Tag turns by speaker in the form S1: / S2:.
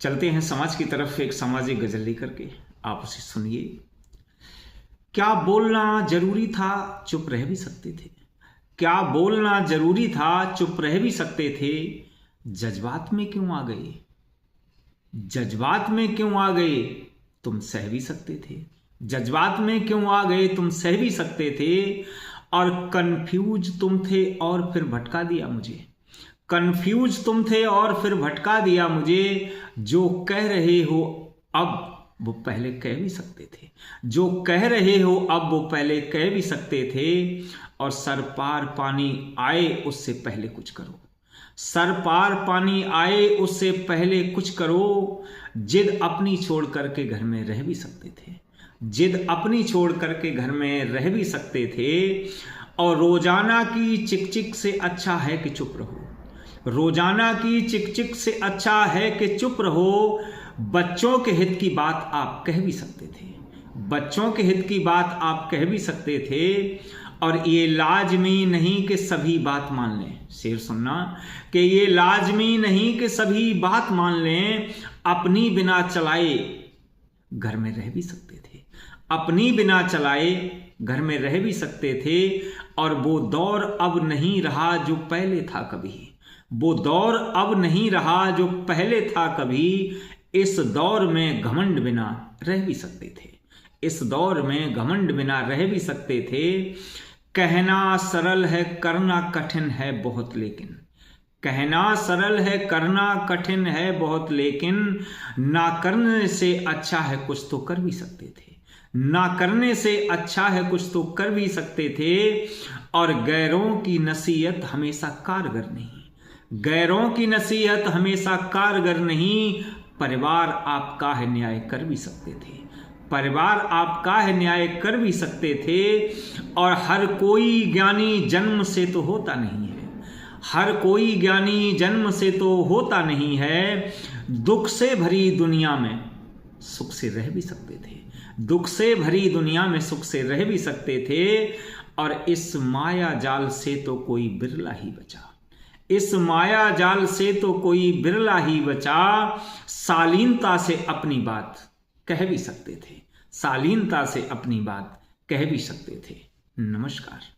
S1: चलते हैं समाज की तरफ। एक सामाजिक गजल लेकर के आप उसे सुनिए। क्या बोलना जरूरी था, चुप रह भी सकते थे। क्या बोलना जरूरी था, चुप रह भी सकते थे। जज्बात में क्यों आ गए, जज्बात में क्यों आ गए, तुम सह भी सकते थे। जज्बात में क्यों आ गए, तुम सह भी सकते थे। और कंफ्यूज तुम थे और फिर भटका दिया मुझे। कंफ्यूज तुम थे और फिर भटका दिया मुझे। जो कह रहे हो अब वो पहले कह भी सकते थे। जो कह रहे हो अब वो पहले कह भी सकते थे। और सर पार पानी आए उससे पहले कुछ करो। सर पार पानी आए उससे पहले कुछ करो। जिद अपनी छोड़ करके घर में रह भी सकते थे। जिद अपनी छोड़ करके घर में रह भी सकते थे। और रोजाना की चिक चिक से अच्छा है कि चुप रहो। रोजाना की चिक चिक से अच्छा है कि चुप रहो। बच्चों के हित की बात आप कह भी सकते थे। बच्चों के हित की बात आप कह भी सकते थे। और ये लाजमी नहीं कि सभी बात मान लें। शेर सुनना कि ये लाजमी नहीं कि सभी बात मान लें। अपनी बिना चलाए घर में रह भी सकते थे। अपनी बिना चलाए घर में रह भी सकते थे। और वो दौर अब नहीं रहा जो पहले था कभी। वो दौर अब नहीं रहा जो पहले था कभी। इस दौर में घमंड बिना रह भी सकते थे। इस दौर में घमंड बिना रह भी सकते थे। कहना सरल है करना कठिन है बहुत लेकिन। कहना सरल है करना कठिन है बहुत लेकिन। ना करने से अच्छा है कुछ तो कर भी सकते थे। ना करने से अच्छा है कुछ तो कर भी सकते थे। और गैरों की नसीहत हमेशा कारगर नहीं। गैरों की नसीहत हमेशा कारगर नहीं। परिवार आपका है न्याय कर भी सकते थे। परिवार आपका है न्याय कर भी सकते थे। और हर कोई ज्ञानी जन्म से तो होता नहीं है। हर कोई ज्ञानी जन्म से तो होता नहीं है। दुख से भरी दुनिया में सुख से रह भी सकते थे। दुख से भरी दुनिया में सुख से रह भी सकते थे। और इस माया जाल से तो कोई बिरला ही बचा। इस माया जाल से तो कोई बिरला ही बचा। शालीनता से अपनी बात कह भी सकते थे। शालीनता से अपनी बात कह भी सकते थे। नमस्कार।